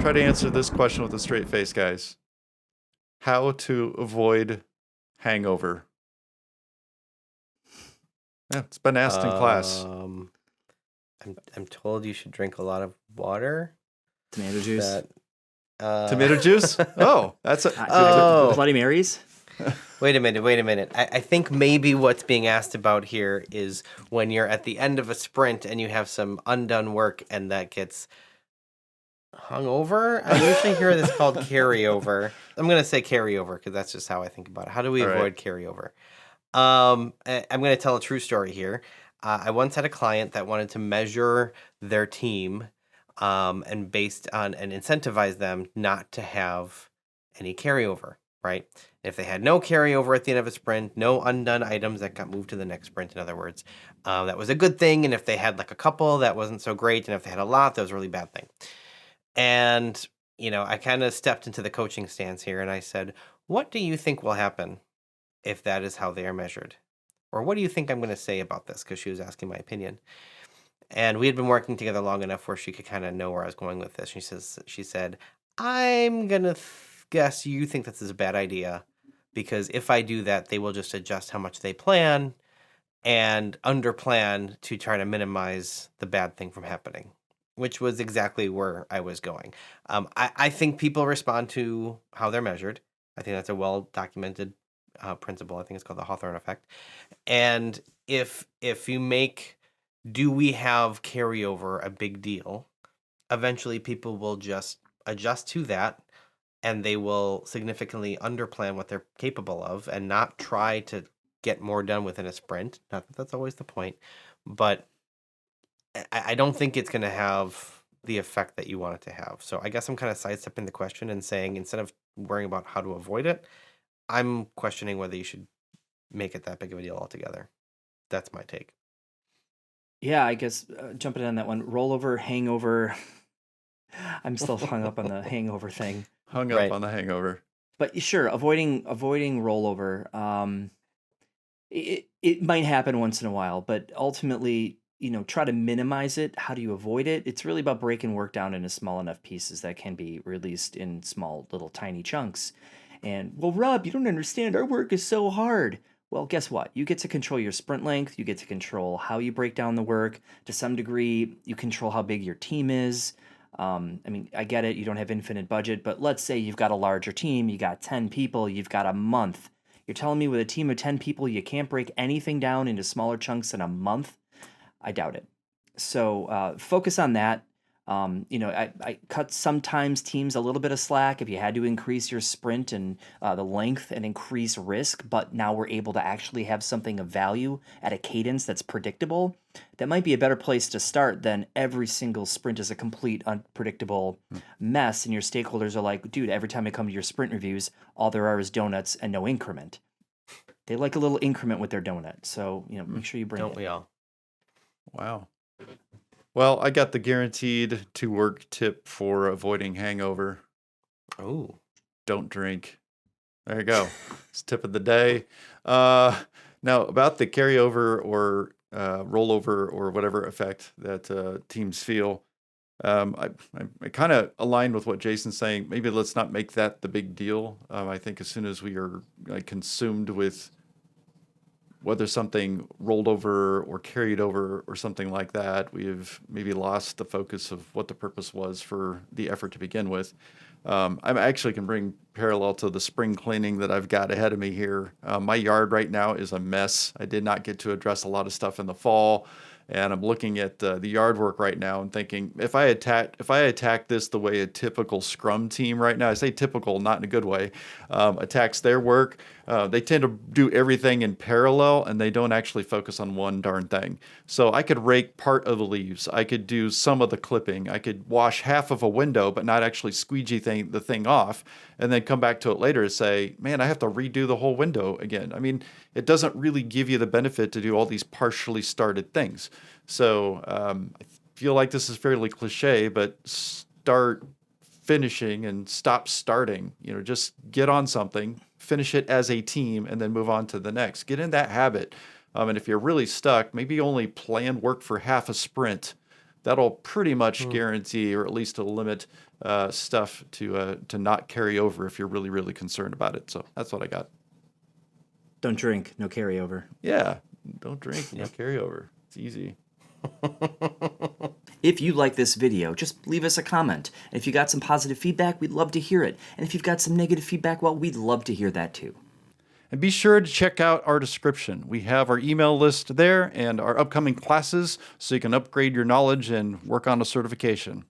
try to answer this question with a straight face, guys. How to avoid hangover? Yeah, it's been asked in class. I'm told you should drink a lot of water. Tomato juice. Tomato juice? Oh, that's a... Bloody Marys? Wait a minute. I think maybe what's being asked about here is when you're at the end of a sprint and you have some undone work and that gets hungover. I usually hear this called carryover. I'm going to say carryover because that's just how I think about it. How do we avoid carryover? I'm going to tell a true story here. I once had a client that wanted to measure their team and based on and incentivize them not to have any carryover, right? If they had no carryover at the end of a sprint, no undone items that got moved to the next sprint, in other words, that was a good thing. And if they had like a couple, that wasn't so great. And if they had a lot, that was a really bad thing. And, I kind of stepped into the coaching stance here and I said, what do you think will happen if that is how they are measured? Or what do you think I'm going to say about this? Because she was asking my opinion. And we had been working together long enough where she could kind of know where I was going with this. She said, I'm going to guess you think this is a bad idea because if I do that, they will just adjust how much they plan and underplan to try to minimize the bad thing from happening, which was exactly where I was going. I think people respond to how they're measured. I think that's a well-documented principle. I think it's called the Hawthorne effect. And if you make do we have carryover a big deal, eventually people will just adjust to that and they will significantly underplan what they're capable of and not try to get more done within a sprint. Not that that's always the point, but I don't think it's going to have the effect that you want it to have. So I guess I'm kind of sidestepping the question and saying instead of worrying about how to avoid it, I'm questioning whether you should make it that big of a deal altogether. That's my take. Yeah, I guess jumping on that one, rollover, hangover. I'm still hung up on the hangover thing. Hung up on the hangover. But sure, avoiding rollover. It might happen once in a while, but ultimately, try to minimize it. How do you avoid it? It's really about breaking work down into small enough pieces that can be released in small, little, tiny chunks. And, well, Rob, you don't understand. Our work is so hard. Well, guess what? You get to control your sprint length. You get to control how you break down the work. To some degree, you control how big your team is. I get it. You don't have infinite budget, but let's say you've got a larger team. You got 10 people. You've got a month. You're telling me with a team of 10 people, you can't break anything down into smaller chunks in a month? I doubt it. So focus on that. I cut sometimes teams a little bit of slack if you had to increase your sprint and the length and increase risk, but now we're able to actually have something of value at a cadence that's predictable. That might be a better place to start than every single sprint is a complete unpredictable mess, and your stakeholders are like, dude, every time I come to your sprint reviews, all there are is donuts and no increment. They like a little increment with their donut, so make sure you bring it. Don't we all? Wow. Well, I got the guaranteed to work tip for avoiding hangover. Oh. Don't drink. There you go. It's tip of the day. Now, about the carryover or rollover or whatever effect that teams feel, I kind of aligned with what Jason's saying. Maybe let's not make that the big deal. I think as soon as we are consumed with whether something rolled over or carried over or something like that, we've maybe lost the focus of what the purpose was for the effort to begin with. I actually can bring parallel to the spring cleaning that I've got ahead of me here. My yard right now is a mess. I did not get to address a lot of stuff in the fall. And I'm looking at the yard work right now and thinking, if I attack this the way a typical Scrum team right now, I say typical, not in a good way, attacks their work, they tend to do everything in parallel and they don't actually focus on one darn thing. So I could rake part of the leaves. I could do some of the clipping. I could wash half of a window, but not actually squeegee the thing off, and then come back to it later and say, man, I have to redo the whole window again. I mean, it doesn't really give you the benefit to do all these partially started things. So I feel like this is fairly cliche, but start finishing and stop starting. Just get on something, finish it as a team, and then move on to the next. Get in that habit. And if you're really stuck, maybe only plan work for half a sprint that'll pretty much guarantee, or at least to limit stuff to not carry over if you're really, really concerned about it. So that's what I got. Don't drink, no carryover. Yeah, don't drink, no carryover. It's easy. If you like this video, just leave us a comment. And if you got some positive feedback, we'd love to hear it. And if you've got some negative feedback, well, we'd love to hear that too. And be sure to check out our description. We have our email list there and our upcoming classes so you can upgrade your knowledge and work on a certification.